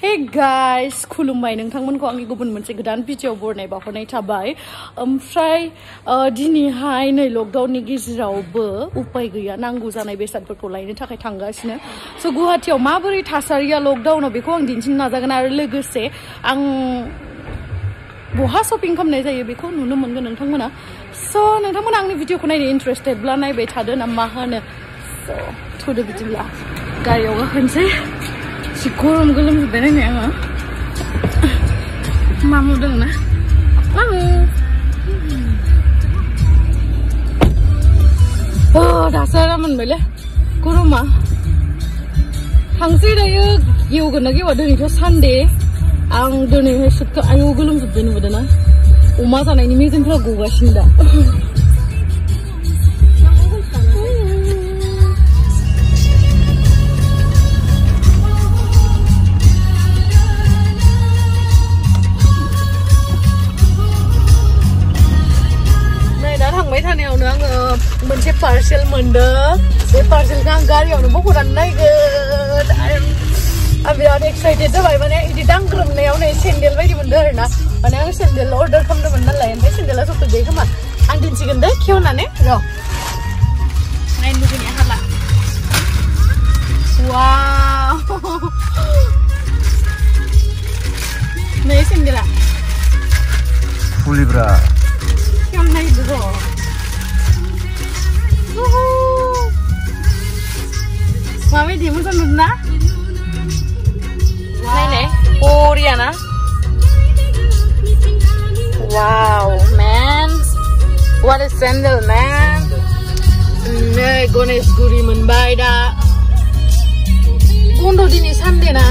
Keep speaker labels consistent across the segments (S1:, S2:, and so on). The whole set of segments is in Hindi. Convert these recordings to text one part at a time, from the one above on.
S1: Hey guys, खुलुमबाय नोंथांमोनखौ आंनि गुबुन मोनसे गोदान भिडिअ बरनाय बावहरनाय थाबाय। ओमफ्राय दिनैहाय नै लकडाउननि गेजेरावबो उपाय गैया नांगौ जानाय बेसादफोरखौ लायनो थाखाय थांगासिनो। स' गुवाहाटीयाव माबोरै थासारिया लकडाउनाव बेखौ आं दिन्थिनो नाजागोन आरो लोगोसे आं बहा शपिं खालामनाय जायो बेखौ नुनो मोनगोन नोंथांमोना। स' नोंथांमोना आंनि भिडिअखौ नायनो इन्टारेस्टेडब्ला नायबाय थादो ना मा होनो। स' थुदो बिदिब्ला गारियाव गाखोनोसै। Si gurung gelum sebenarnya ya nggak? Mamu dong nah, mamu. Oh dasar aman bela, gurung mah. Hangsi daya yoga nagi wadah nih tuh Sunday, ang doni suka ayo gelum sebenarnya wadah na. Uma sana ini mungkin tuh gua shinda. मोनसे पार्सेल मोनदों बे पार्सेलखौ आं गारियावनो बख'नानै नायगोन आं बिराद एक्साइटेड जाबाय माने इदि दांग्रोमनायाव नै सेन्देल बायदि मोनदों आरोना माने आं सेन्देल अर्डार खालामदोंमोन नालाय ओमफ्राय सेन्देला सफैबाय खोमा आं दिन्थिगोन दे खेवनानै र' नायनो लुगैनाया हाला वाव नै सेन्देला
S2: फुलिब्रा
S1: खेवना नायदो र' Mami di musim mana? Ini, Korea na? Wow, man, what a sandal, man! Nih, Gonesh Guri menbai dah. Untuk di ni Sunday na?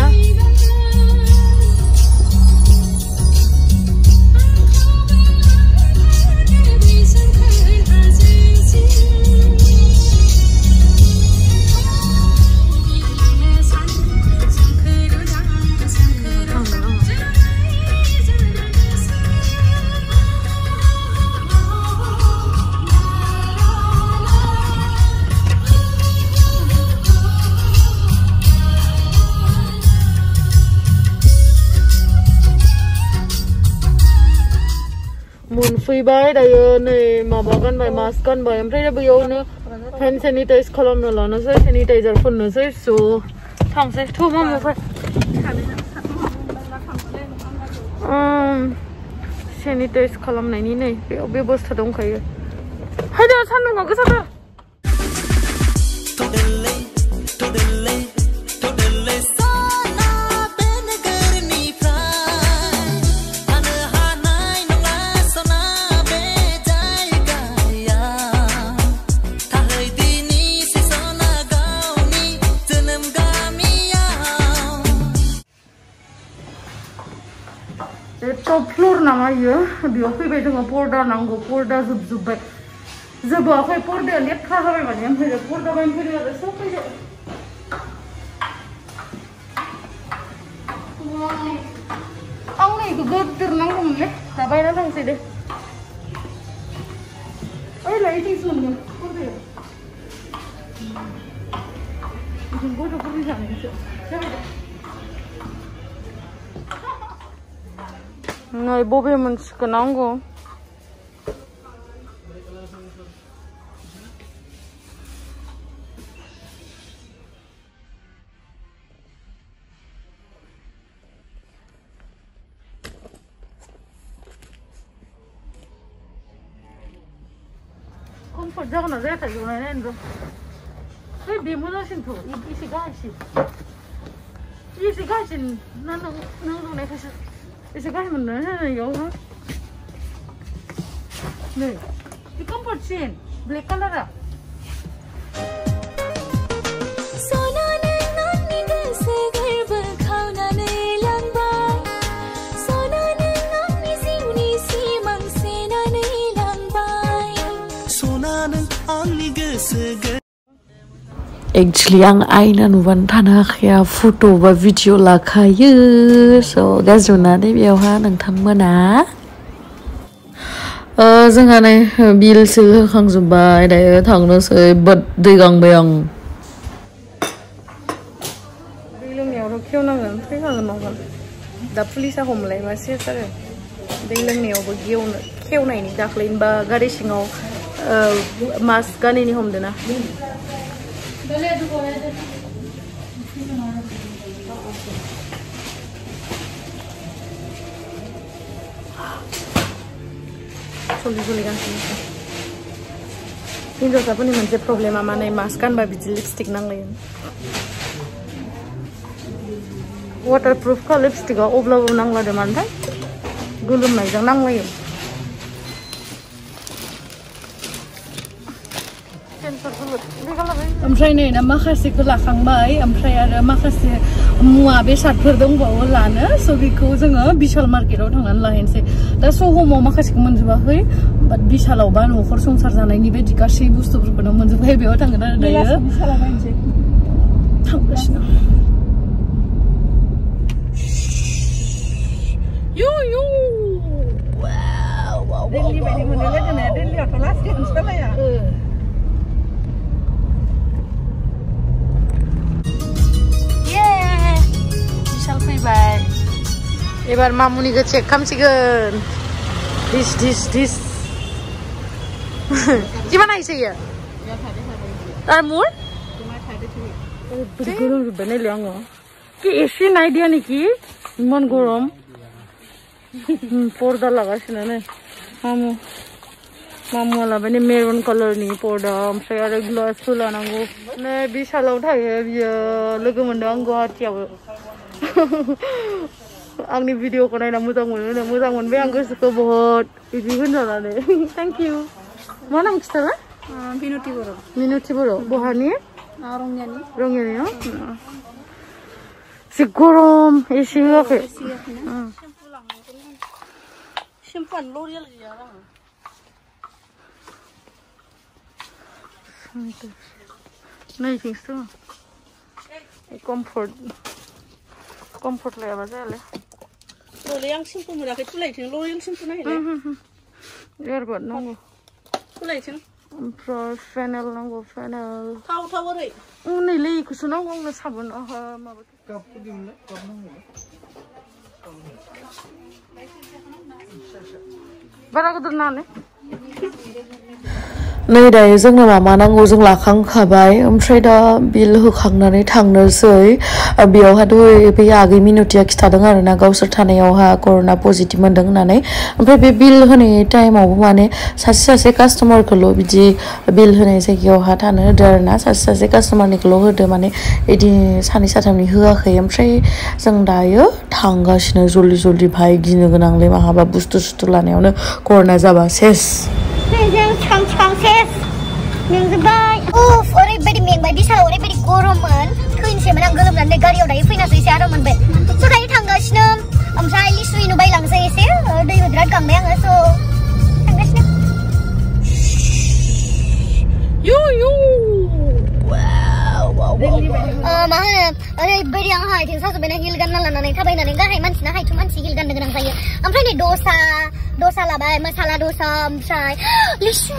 S1: मोनफैबाय दायो नै माबा गानबाय मास्क गानबाय ओमफ्राय बेयावनो हेन्ड सेनिटाइज खालामनो लानोसै सेनिटाइजार फोननोसै स' थांसै थ' मामाफोर सेनिटाइज खालामनायनि नै बेयाव बेबस्था दंखायो हायदा सान्दुङा गोसाथार top floor nama ya, biasa begitu nggak porda nanggo porda zub-zubay, apa porda lihat kah apa macam ni, porda macam ni ada sok aja. Ang ni itu getir nanggo ni, tapi ada nang sini. Lighting sunnya, porda. Ini gua dah pergi sana ni. Nah, bobe mensuka nanggo. Comfort jangan ada tak guna ni tu. Hei, bimu dah sini tu, isi gaji, nang ni kasi. Isi gaji mana ni ya? Ni, ini comfort chain, black color ah. Actually, ang aina nuwan tanak ya foto ba video lah kayu, so guys jona deh biawha nang tang mana. Jangan nih bil sih kang zubai, dah thang no sih bed degang bayang. Bilum ya, orang kau nang फैखागोन मागोन दा पुलिसा हमलाय मा सेस आरो दै लोंनायावबो खेवनायनि दाख्लैनोबा गारि सिङाव मास्क गानैनि हमदोना सल्लि गांसिनो हिन्जावसाफोरनि मोनसे प्रब्लेमा माने मास्क गानबा बिदि लिपस्टिक नांलायो वाटारप्रुफ का लिपस्टिकआ अब्लाबो नांलादो मानोथाय गोलोमनायजों नांलायो ओमफ्राय नै दा माखासेखौ लाखांबाय ओमफ्राय आरो माखासे मुवा बेसादफोर दंबावो लानो स' बेखौ जोङो बिशाल मार्केटाव थांनानै लाहैनोसै दा सहमाव माखासेखौ मोनजोबाखै बाट बिशालावबा न'खर संसार जानायनि बायदि गासै बुस्थुफोरखौनो मोनजोबबाय बेयाव थांगोन आरो दायो थांगासिनो दिल्ली बायदि मोनलाय लायदोंना दिल्लीयावथ' लासैनो सालाया बिशाल फैबाय एबार मामुनिखौ चेक खालामसिगोन दिस किमान आइसे ये तार मुर गरम जोब्बाय नायलाय आङो कि एसे नायदिया नेखि इमान गरम पर्दा लागासिनो नै मामुआ लाबाय मेरुन कालारनि पर्दा ओमफ्राय आरो ग्लासबो लानांगौ नै बिशालाव थायो बियो लोगो मोनदों आं गुवाहाटियाव आंनि भिडिअखौ नायना मोजां मोनो मोजां मोनबाय आं गोसोखौ बहुत बिदि होनजानानै थेंक इउ मा नाम खिथाला मिनुति बर' बहानि रङियानि एसे गरम एसे होआखै शेम्पुआनो ल'रियेल गैया नै थिंसो कम्फर्ट लायाबा जायालै ओरै आं शेम्पु मोनाखै तुलायथिं ल'रियेल शेम्पु नायलाय एयारबाड नांगौ तुलायथिं ओमफ्राय फेनेल नांगौ फेनेल थाव ओरै नैलै इखौसो नांगौ आंनो साबोन माबा कापखौ दिहुनलाय काप नांगौ बारा गिदिर नाङालै नै दायो जोंनो मा नांगौ जों लाखांखाबाय ओमफ्राय दा बिल होखांनानै थांनोसै बेयावहाथ' बे आगै मिनुतिया खिथादों आरोना गावसोर थानायावहा कर'ना पजिटिभ मोनदों होननानै ओमफ्राय बे बिल होनाय टाइमावबो माने सासे कास्टमारखौल' बिदि बिल होनाय जायगायावहा थानो होदो आरोना सासे कास्टमारनिखौल' होदो माने बिदि सानै साथामनि होआखै ओमफ्राय जों दायो थांगासिनो जल्दि भाय गिनो गोनांलै माहाबा बुस्थु लानायावनो कर'ना जाबा सेस मेंजोब्बाय ओरैबायदि मेंबाय बिशालाव ओरैबायदि गरममोन थैनोसैमोन आं गोलोमनानै गारियाव दायो फैनासो एसे आराम मोनबाय स' दायो थांगासिनो ओमफ्राय लिसु इनु बायलांसै एसे दैबो बिराद गांबाय आङो स' थांगासिनो मा होनो ओरैबायदि आंहा आथिं साजोब्बायना हिल गानना लानानै थाबायनानै गाहाय मानसिना हायथु मानसि हिल गाननो गोनां जायो ओमफ्राय नै दसा लाबाय मसाला दसा ओमफ्राय लिसु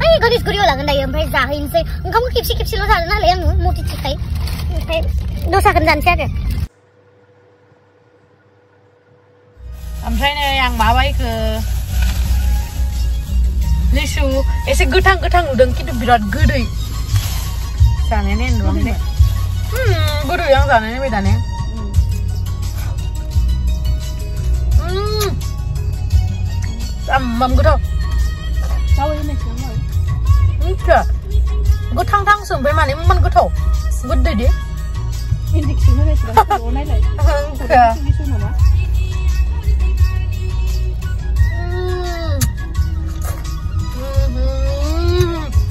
S1: ओइ गणेशगुरियाव लागोन दायो ओमफ्राय जाहैनोसै ओंखामखौ खेबसेल' जानो नालाय आङो मटिथिखाय ओमफ्राय दसाखौनो जानोसै आरो ओमफ्राय नै आं माबायखो लिसु एसे गोथां नुदों खिन्थु बिराद गोदै जानाय नायनो आं दे गोदै आं जानाय नायबाय दाने गोथाव गोथां सोंबाय माने इमान गोथाव गोदै दे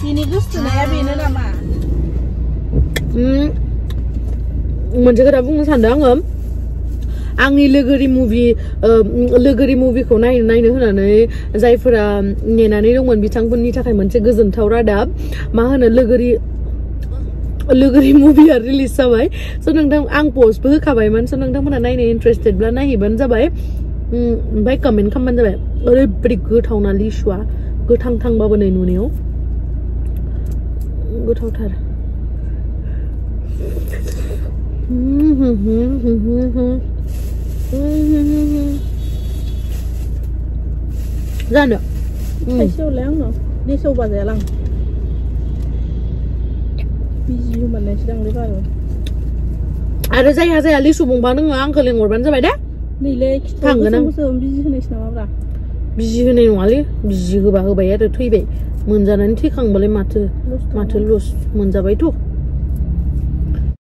S1: ini gustunya bener nama. मोनसे खोथा बुंनो सानदों आङो आंनि लोगोरि मुभिखौ नायनो होनानै जायफोरा नेनानै दंमोन बिथांमोननि थाखाय मोनसे गोजोनथाव रादाब मा होनो लोगोरि मुभिया रिलिज जाबाय स' नोंथां आं पस्टबो होखाबायमोन स' नोंथांमोना नायनो इन्टारेस्टेडब्ला नायहैबानो जाबाय ओमफ्राय कमेन्ट खालामबानो जाबाय ओरैबायदि गोथावना लिसुआ गोथांबाबो नै नुनायाव गोथावथार जानो
S2: थाइसेयाव लां न' देसाव बाजाया लां बिजि होमारनायसो दांलै बारु
S1: आरो जायहा लिसु बुंबा नोङो आंखौ लेंहरबानो जाबाय दा
S2: नैलै खिथावसो बिजि होनायसो नामाब्रा
S1: बिजि होनाय नङालै बिजि होबा होबाय आरो थैबाय मोनजानानै थैखांबालाय माथो लस मोनजाबायथ'